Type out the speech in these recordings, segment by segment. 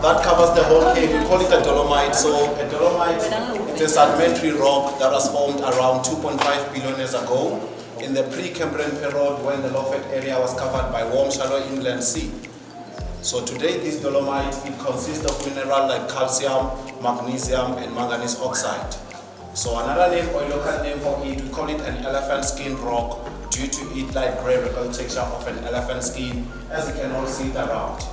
That covers the whole cave. We call it a dolomite. So a dolomite, it's a sedimentary rock that was formed around 2.5 billion years ago in the pre-Cambrian period when the low-fat area was covered by warm, shallow inland sea. So today this dolomite, it consists of minerals like calcium, magnesium, and manganese oxide. So another name or local name for it, we call it an elephant skin rock due to it like grey texture of an elephant skin, as you can all see it around.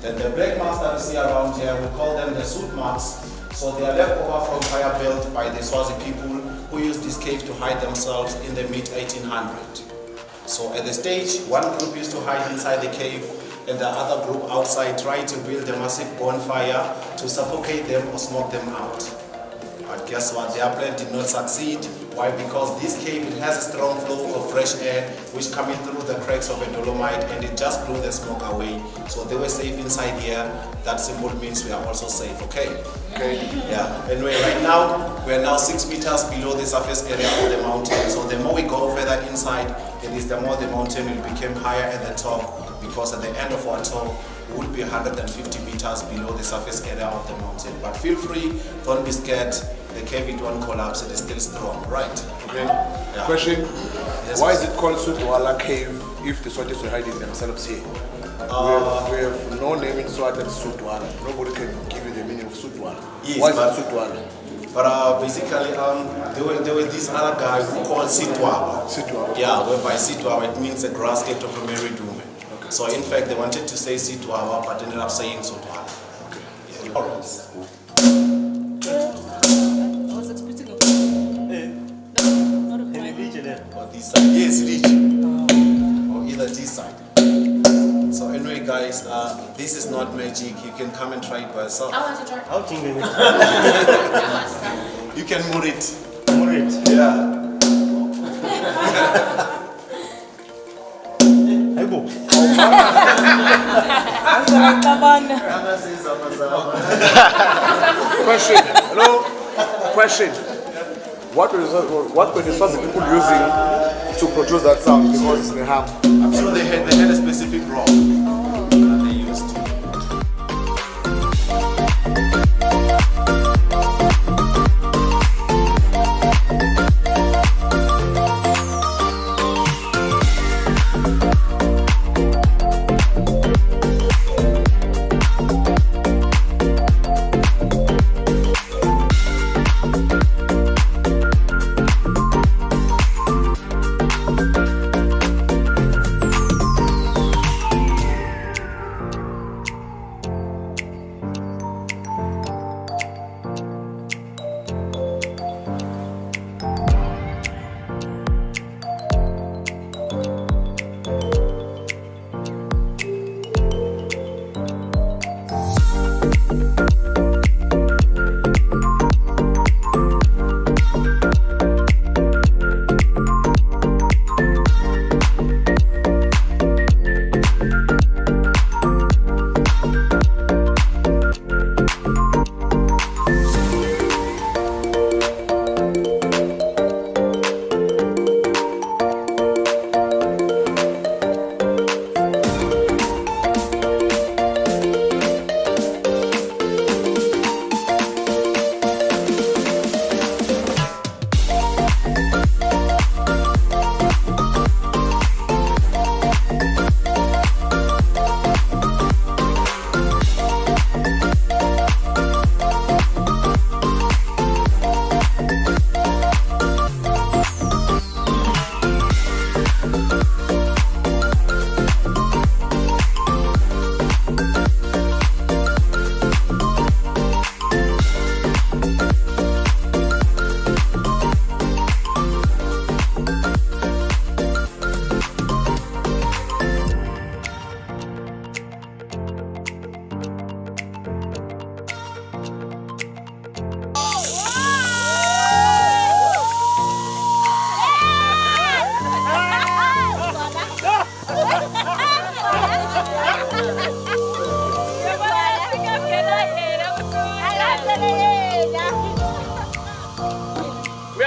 Then the black marks that you see around here, we call them the soot marks. So they are left over from fire built by the Swazi people who used this cave to hide themselves in the mid-1800s. So at the stage, one group used to hide inside the cave and the other group outside tried to build a massive bonfire to suffocate them or smoke them out. But guess what? Their plan did not succeed. Why? Because this cave, it has a strong flow of fresh air which coming through the cracks of a dolomite and it just blew the smoke away. So they were safe inside here. That symbol means we are also safe, okay? Okay. Yeah. Anyway, right now, we are now 6 meters below the surface area of the mountain. So the more we go further inside, it is the more the mountain will become higher at the top, because at the end of our tour, we will be 150 meters below the surface area of the mountain. But feel free, don't be scared. The cave, it won't collapse, it is still strong, right? Okay. Yeah. Question, yes, why is it called Sudwala cave if the Swatis were hiding themselves here? We have no name in Swat that's Sudwala. Nobody can give you the meaning of Sudwala. Yes, why is it Sudwala? But basically, there was this other guy who called Sitwaba. Sitwaba. Yeah, whereby Sitwaba, it means a grass gate of a married woman. Okay. So in fact, they wanted to say Sitwaba, but ended up saying Sudwala. Okay. Yeah. All right. Or this side, yes, reach. Or either this side. So anyway, guys, this is not magic. You can come and try it by yourself. I want to try. How can You can move it. Move it. Yeah. Hey, go. Question, hello? Question. What were the Swazi people using to produce that sound? Because it's the ham. I'm sure they had a specific rock that they used.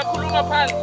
Siyakhuluma phansi.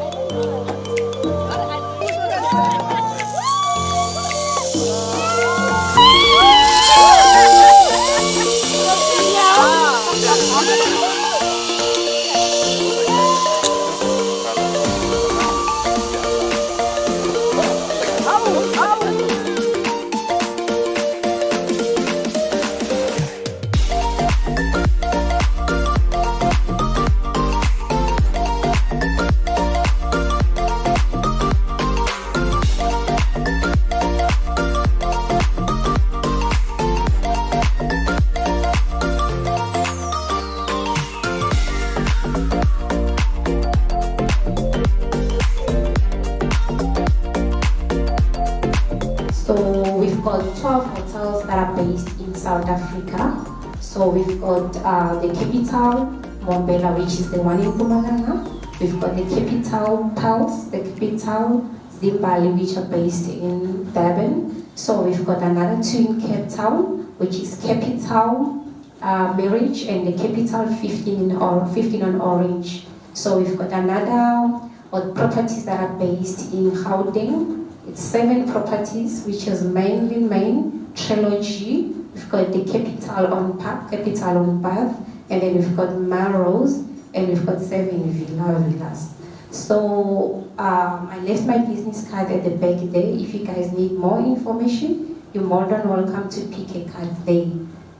So we've got 12 hotels that are based in South Africa. So we've got the capital, Mbombela, which is the one in Mpumalanga. We've got the capital Pulse, the capital Zimbabwe, which are based in Durban. So we've got another two in Cape Town, which is capital Marriage and the capital 15 on Orange. So we've got another properties that are based in Gauteng. It's 7 properties, which is mainly main trilogy. We've got the capital on Park, capital on Bath, and then we've got Melrose, and we've got 7 villas. So I left my business card at the back there. If you guys need more information, you're more than welcome to pick a card there.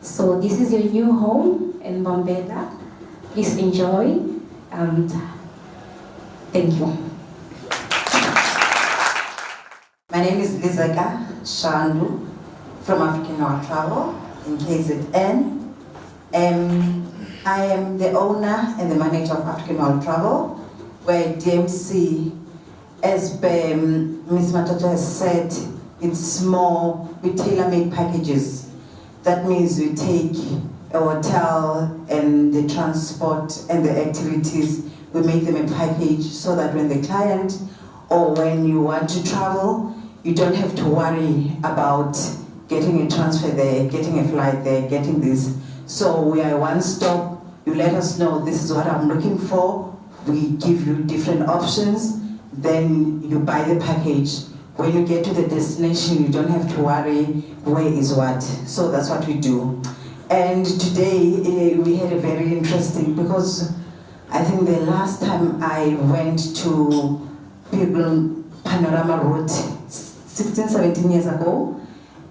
So this is your new home in Mbombela. Please enjoy, and thank you. My name is Lizaka Shandu from African World Travel in KZN. I am the owner and the manager of African World Travel, where DMC, as Ms. Matoto has said, it's more with tailor-made packages. That means we take a hotel and the transport and the activities, we make them a package so that when the client or when you want to travel, you don't have to worry about getting a transfer there, getting a flight there, getting this. So we are one stop. You let us know this is what I'm looking for. We give you different options. Then you buy the package. When you get to the destination, you don't have to worry where is what. So that's what we do. And today we had a very interesting, because I think the last time I went to Panorama Road 16, 17 years ago.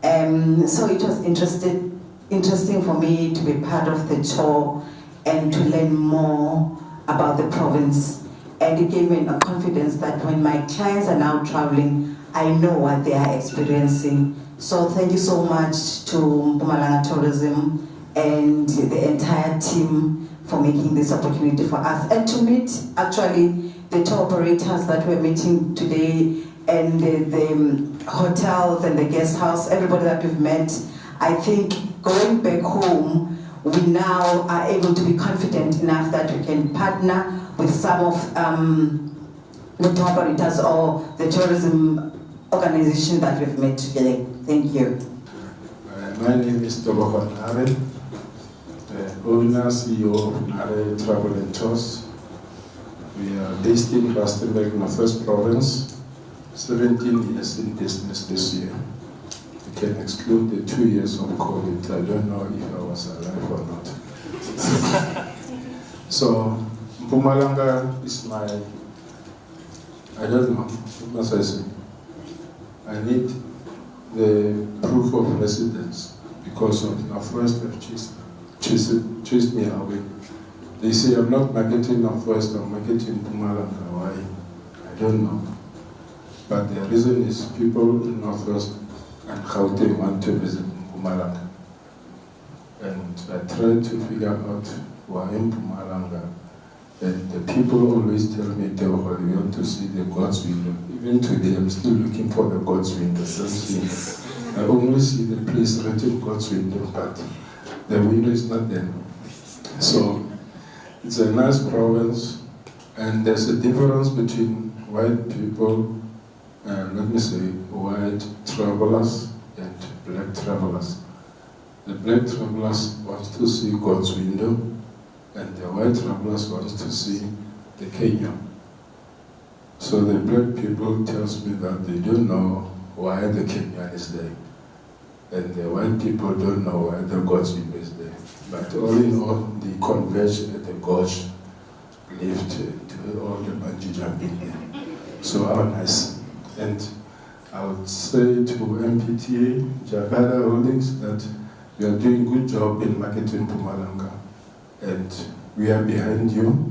So it was interesting for me to be part of the tour and to learn more about the province. And it gave me a confidence that when my clients are now traveling, I know what they are experiencing. So thank you so much to Mpumalanga Tourism and the entire team for making this opportunity for us. And to meet actually the tour operators that we're meeting today, and the hotels and the guest house, everybody that we've met. I think going back home, we now are able to be confident enough that we can partner with some of the tour operators or the tourism organization that we've met today. Thank you. My name is Tolohan Nare, the owner, CEO of Nare Travel and Tours. We are based in Rustenburg, Northwest Province. 17 years in business this year. You can exclude the 2 years of COVID. I don't know if I was alive or not. So, Mpumalanga is my, I don't know, what must I say? I need the proof of residence because of Northwest have chased me away. They say I'm not marketing Northwest, I'm marketing Mpumalanga. Why? I don't know. But the reason is people in Northwest and Gauteng want to visit Mpumalanga. And I tried to figure out why in Mpumalanga. And the people always tell me, they want to see the God's window. Even today, I'm still looking for the God's window. I only see the place written God's window, but the window is not there. So it's a nice province, and there's a difference between white people and let me say white travelers and black travelers. The black travelers want to see God's window, and the white travelers want to see the canyon. So the black people tells me that they don't know why the Kenyan is there. And the white people don't know why the Godzim is there. But all in all, the conversion at the gorge lived to all the bungee jumping there. So how nice. And I would say to MPTA, Jakarta Holdings, that you are doing a good job in marketing Mpumalanga. And we are behind you,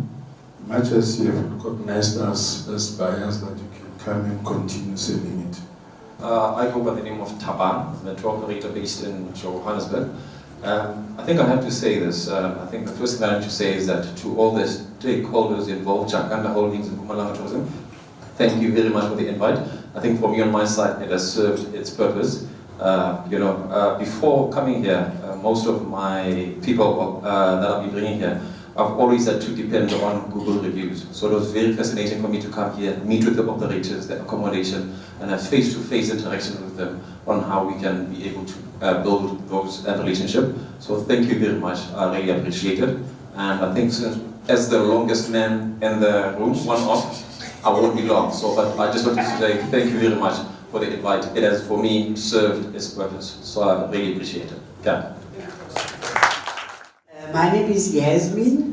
much as you have recognized us as buyers, that you can come and continue selling it. I go by the name of Taban, the tour operator based in Johannesburg. I think I have to say this. I think the first thing I have to say is that to all the stakeholders involved, Jakarta Holdings and Mpumalanga Tourism, thank you very much for the invite. I think for me on my side, it has served its purpose. Before coming here, most of my people that I'll be bringing here, I've always had to depend on Google reviews. So it was very fascinating for me to come here, meet with the operators, the accommodation, and have face-to-face interaction with them on how we can be able to build that relationship. So thank you very much. I really appreciate it. And I think as the longest man in the room, one off, I won't be long. So, but I just wanted to say thank you very much for the invite. It has, for me, served its purpose. So I really appreciate it. Yeah. My name is Yasmin.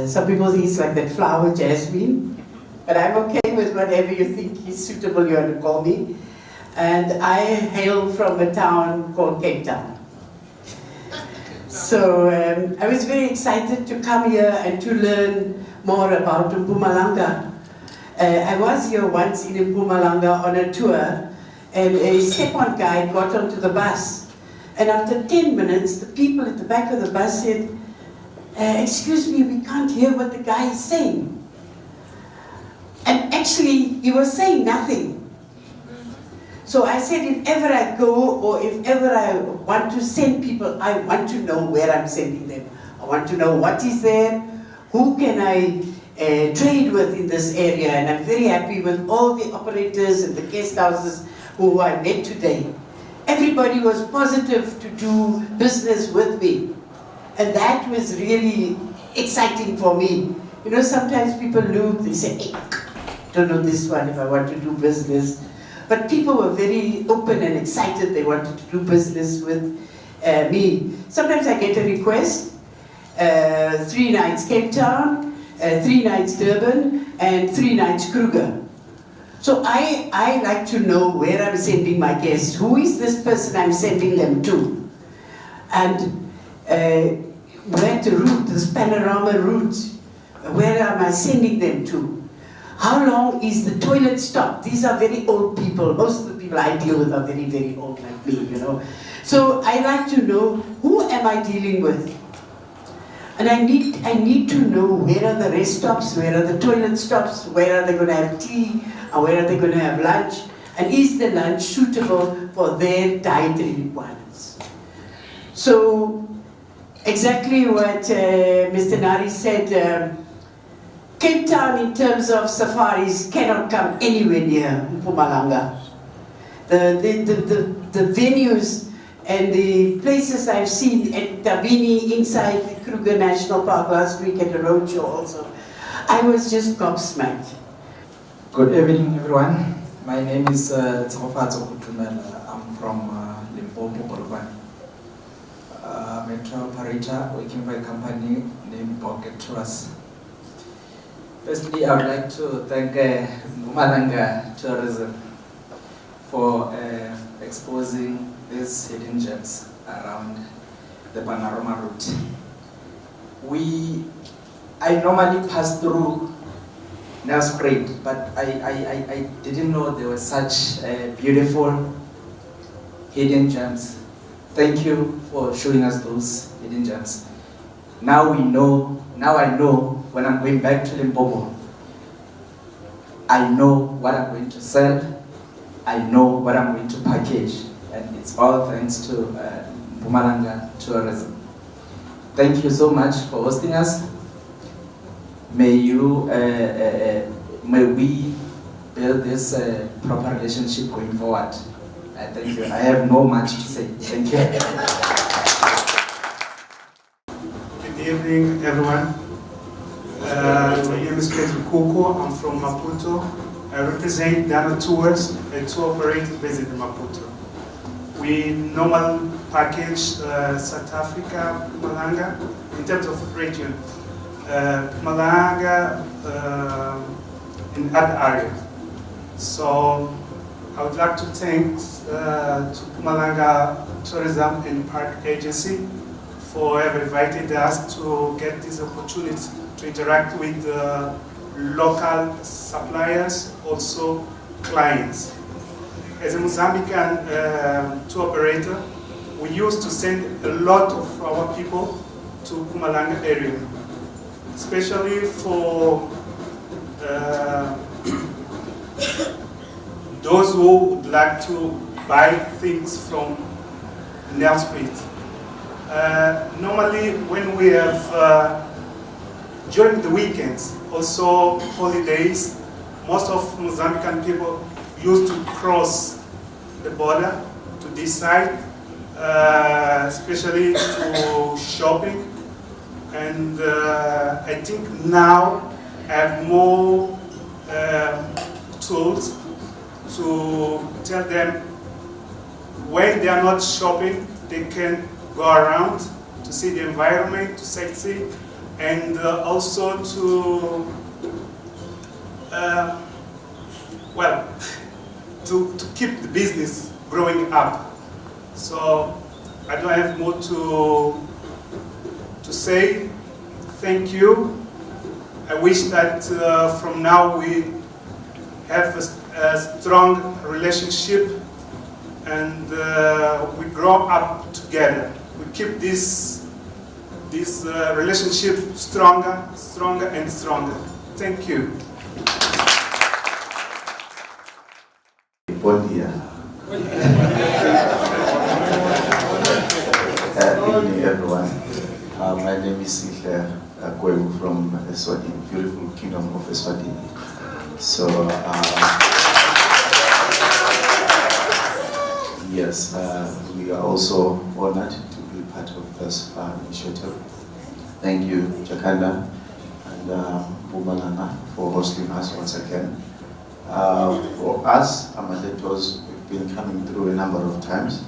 Some people think it's like that flower, Jasmine. But I'm okay with whatever you think is suitable you want to call me. And I hail from a town called Cape Town. So I was very excited to come here and to learn more about Mpumalanga. I was here once in Mpumalanga on a tour, and a step-on guide got onto the bus. And after 10 minutes, the people at the back of the bus said, excuse me, we can't hear what the guy is saying. And actually, he was saying nothing. So I said, if ever I go, or if ever I want to send people, I want to know where I'm sending them. I want to know what is there, who can I trade with in this area. And I'm very happy with all the operators and the guest houses who I met today. Everybody was positive to do business with me. And that was really exciting for me. You know, sometimes people look, they say, hey, don't know this one if I want to do business. But people were very open and excited. They wanted to do business with me. Sometimes I get a request, 3 nights Cape Town, 3 nights Durban, and 3 nights Kruger. So I like to know where I'm sending my guests. Who is this person I'm sending them to? And where the route, this panorama route, where am I sending them to? How long is the toilet stop? These are very old people. Most of the people I deal with are very, very old like me, you know. So I like to know, who am I dealing with? And I need to know where are the rest stops, where are the toilet stops, where are they going to have tea, or where are they going to have lunch, and is the lunch suitable for their dietary requirements? So, exactly what Mr. Nari said, Cape Town in terms of safaris cannot come anywhere near Mpumalanga. The venues and the places I've seen at Tabini inside the Kruger National Park last week at a roadshow also, I was just gobsmacked. Good evening, everyone. My name is Tsofatso Kutumela. I'm from Limpopo, Polokwane. I'm a tour operator working for a company named Pocket Tours. Firstly, I would like to thank Mpumalanga Tourism for exposing these hidden gems around the panorama route. I normally pass through Nelspruit, but I didn't know there were such beautiful hidden gems. Thank you for showing us those hidden gems. Now I know when I'm going back to Limpopo, I know what I'm going to sell, I know what I'm going to package, and it's all thanks to Mpumalanga Tourism. Thank you so much for hosting us. May we build this proper relationship going forward. Thank you. I have no much to say. Thank you. Good evening, everyone. My name is Pedro Coco. I'm from Maputo. I represent Dana Tours, a tour operator based in Maputo. We normally package South Africa, Mpumalanga, in terms of region. Mpumalanga in other areas. So I would like to thank to Mpumalanga Tourism and Park Agency for having invited us to get this opportunity to interact with local suppliers, also clients. As a Mozambican tour operator, we used to send a lot of our people to Mpumalanga area, especially for those who would like to buy things from Nelspruit. Normally, when we have during the weekends, also holidays, most of Mozambican people used to cross the border to this side, especially to shopping. And I think now I have more tools to tell them when they are not shopping, they can go around to see the environment, to sightsee, and also to, well, to keep the business growing up. So I don't have more to say. Thank you. I wish that from now we have a strong relationship and we grow up together. We keep this relationship stronger and stronger. Thank you. Bon dia. Good evening, everyone. My name is Sihle Kwegu from Eswatini, beautiful kingdom of Eswatini. So, yes, we are also honored to be part of this initiative. Thank you, Jakanda and Mpumalanga, for hosting us once again. For us, Amadetos, we've been coming through a number of times,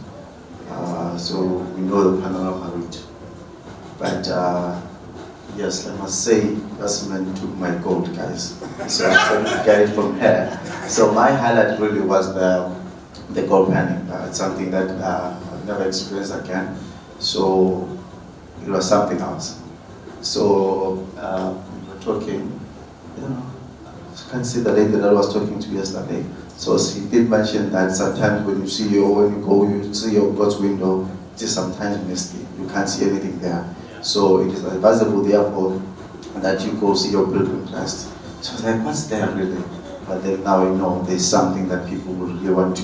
so we know the panorama route. But yes, I must say, this man took my gold, guys. So I couldn't get it from her. So my highlight really was the gold panning. It's something that I've never experienced again. So it was something else. So we were talking, I don't know, I can't see the lady that I was talking to yesterday. So she did mention that sometimes when you see you see your God's window, it is sometimes misty. You can't see anything there. So it is advisable, therefore, that you go see your pilgrim Christ. So I was like, what's there really? But then now I know there's something that people would really want to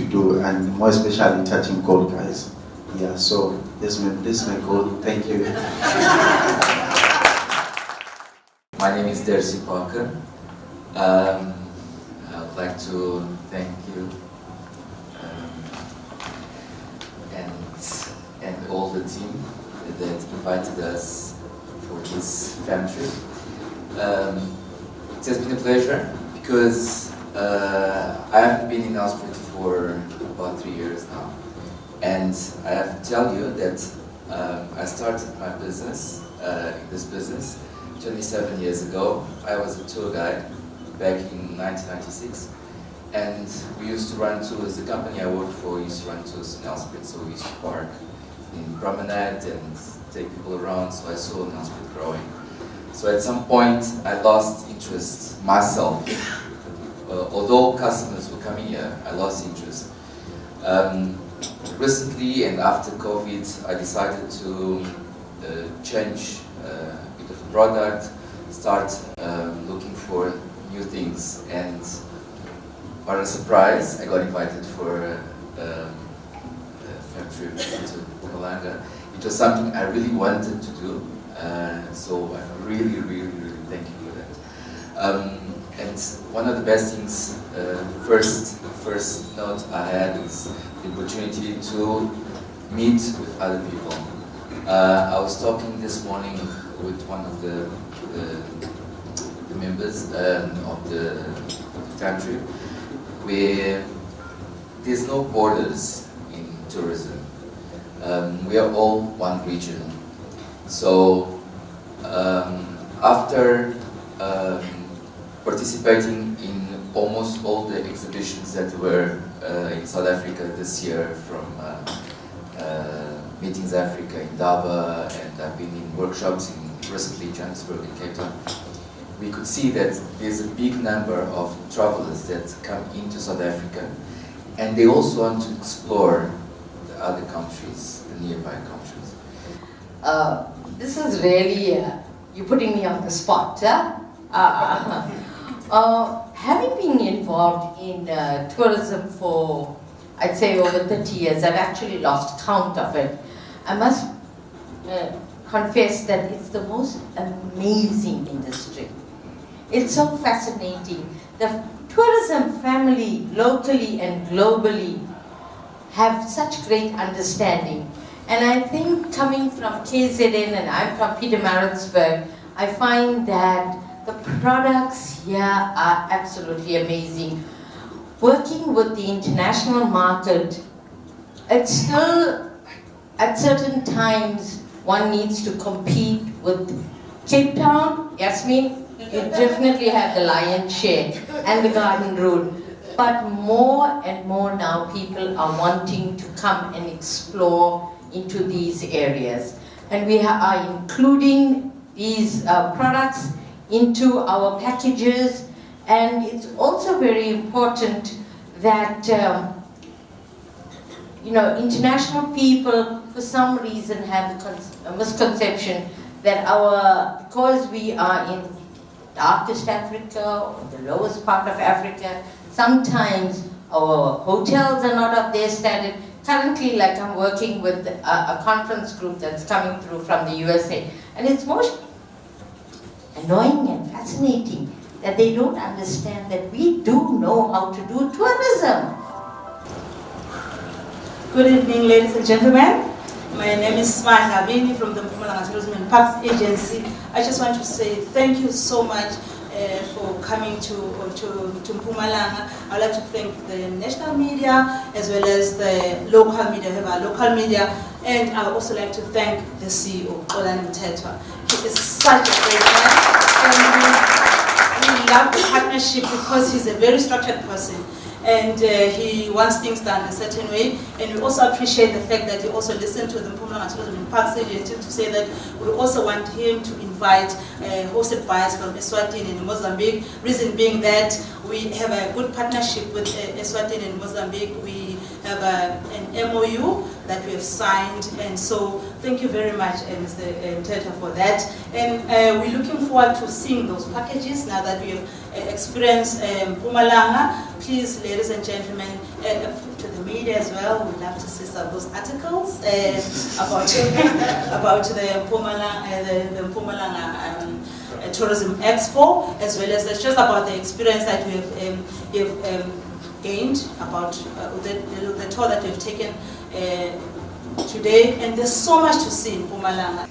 do, and more especially touching gold, guys. Yeah, so this is my gold. Thank you. My name is Dercy Parker. I would like to thank you and all the team that invited us for this fam trip. It has been a pleasure because I haven't been in Nelspruit for about 3 years now, and I have to tell you that I started my business, in this business, 27 years ago. I was a tour guide back in 1996, and we used to run tours. The company I worked for used to run tours in Nelspruit, so we used to park in Promenade and take people around, so I saw Nelspruit growing. So at some point I lost interest myself. Although customers were coming here, I lost interest. Recently and after COVID, I decided to change a bit of the product, start looking for new things, and what a surprise, I got invited for a trip to Mpumalanga. It was something I really wanted to do, so I really thank you for that. And one of the best things, first note I had is the opportunity to meet with other people. I was talking this morning with one of the the members of the country, where there's no borders in tourism. We are all one region. So after participating in almost all the exhibitions that were in South Africa this year, from Meetings Africa in Daba, and I've been in workshops in recently Johannesburg and Cape Town, we could see that there's a big number of travelers that come into South Africa, and they also want to explore the other countries, the nearby countries. This is really, you're putting me on the spot. Having been involved in tourism for, I'd say, over 30 years, I've actually lost count of it. I must confess that it's the most amazing industry. It's so fascinating. The tourism family, locally and globally, have such great understanding. And I think coming from KZN, and I'm from Pietermaritzburg, I find that the products here are absolutely amazing. Working with the international market, it's still, at certain times, one needs to compete with Cape Town. Yasmin, you definitely have the lion's share, and the Garden Route. But more and more now, people are wanting to come and explore into these areas. And we are including these products into our packages, and it's also very important that international people for some reason have a misconception that because we are in darkest Africa or the lowest part of Africa, sometimes our hotels are not of their standard. Currently, like, I'm working with a conference group that's coming through from the USA, and it's most annoying and fascinating that they don't understand that we do know how to do tourism. Good evening, ladies and gentlemen. My name is Smile Habini from the Mpumalanga Tourism and Parks Agency. I just want to say thank you so much for coming to Mpumalanga. I'd like to thank the national media as well as the local media. We have our local media, and I would also like to thank the CEO, Olan Mtetwa. He is such a great man, and we love the partnership because he's a very structured person. And he wants things done a certain way, and we also appreciate the fact that he also listened to the Mpumalanga Tourism and Parks Agency to say that we also want him to invite hosted buyers from Eswatini and Mozambique. Reason being that we have a good partnership with Eswatini and Mozambique. We have an MOU that we have signed, and so thank you very much, Mr. Mtetwa, for that. And we're looking forward to seeing those packages now that we have experienced Mpumalanga. Please, ladies and gentlemen, to the media as well, we'd love to see some of those articles about the Mpumalanga Tourism Expo, as well as just about the experience that we have gained about the tour that we've taken today. And there's so much to see in Mpumalanga.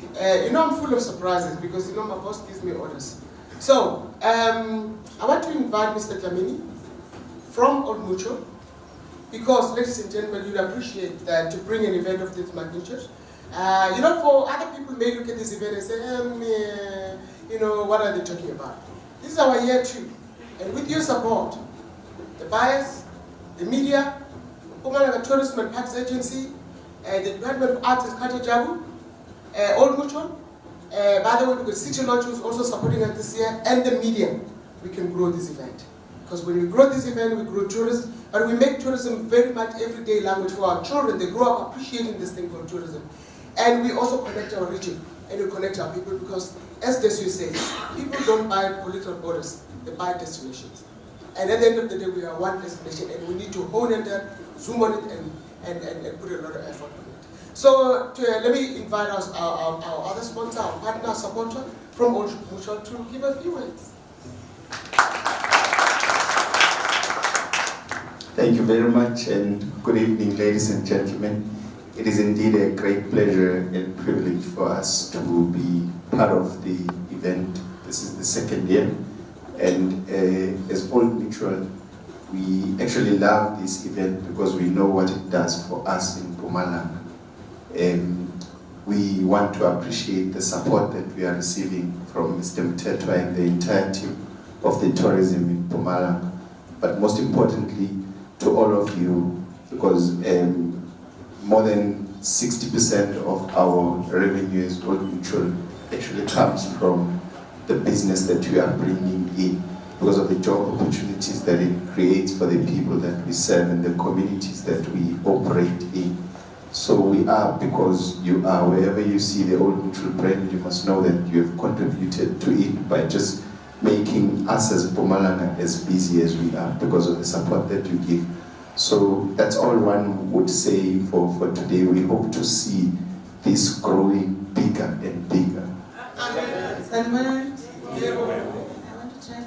I'm full of surprises because my boss gives me orders. So I want to invite Mr. Dlamini from Old Mutual, because, ladies and gentlemen, you'd appreciate that to bring an event of this magnitude. For other people may look at this event and say, what are they talking about? This is our year 2, and with your support, the buyers, the media, Mpumalanga Tourism and Parks Agency, the Department of Arts and Culture Jabu, Old Mutual, by the way, because City Lodge was also supporting us this year, and the media, we can grow this event. Because when we grow this event, we grow tourism, but we make tourism very much everyday language for our children. They grow up appreciating this thing called tourism. And we also connect our region, and we connect our people, because, as Desu says, people don't buy political borders, they buy destinations. And at the end of the day, we are one destination, and we need to hone in that, zoom on it, and put a lot of effort on it. So let me invite our other sponsor, our partner, supporter from Old Mutual to give a few words. Thank you very much, and good evening, ladies and gentlemen. It is indeed a great pleasure and privilege for us to be part of the event. This is the second year. And as Old Mutual, we actually love this event because we know what it does for us in Mpumalanga. We want to appreciate the support that we are receiving from Mr. Mtetwa and the entire team of the tourism in Mpumalanga. But most importantly, to all of you, because more than 60% of our revenue as Old Mutual actually comes from the business that we are bringing in, because of the job opportunities that it creates for the people that we serve and the communities that we operate in. So we are because you are. Wherever you see the Old Mutual brand, you must know that you have contributed to it by just making us as Mpumalanga as busy as we are because of the support that you give. So that's all one would say for today. We hope to see this growing bigger and bigger. Salman? I want to try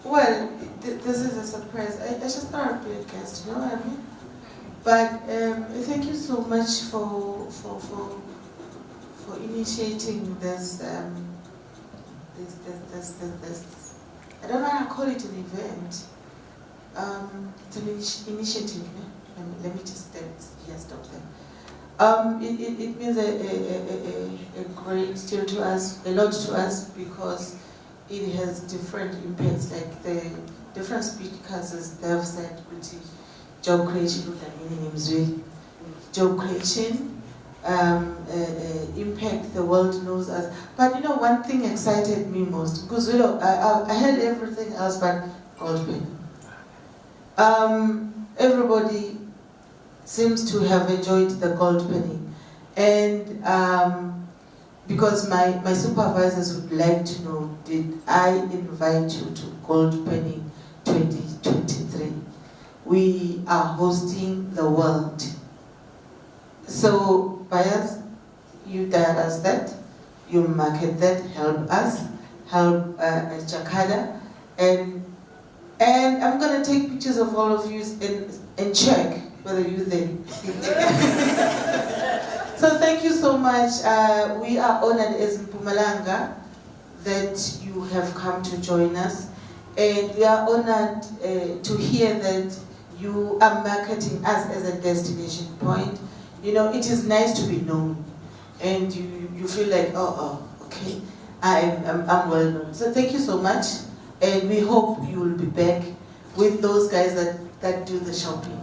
well, this is a surprise. I just thought I'd be a guest, you know what I mean? But thank you so much for initiating this, I don't know how to call it an event. It's an initiative. Let me just stop there. It means a great deal to us, a lot to us, because it has different impacts, like the different speakers, as they have said, job creation, job creation, impact, the world knows us. But you know, one thing excited me most, because you know, I had everything else but gold pen. Everybody seems to have enjoyed the gold penning, and because my supervisors would like to know, did I invite you to gold penning 2023? We are hosting the world. So buyers, you direct that, you market that, help us, help Jakarta, and I'm gonna take pictures of all of you and check whether you're there. So thank you so much. We are honored as Mpumalanga that you have come to join us, and we are honored to hear that you are marketing us as a destination point. You know, it is nice to be known, and you feel like, okay, I'm well known. So thank you so much, and we hope you will be back with those guys that do the shopping.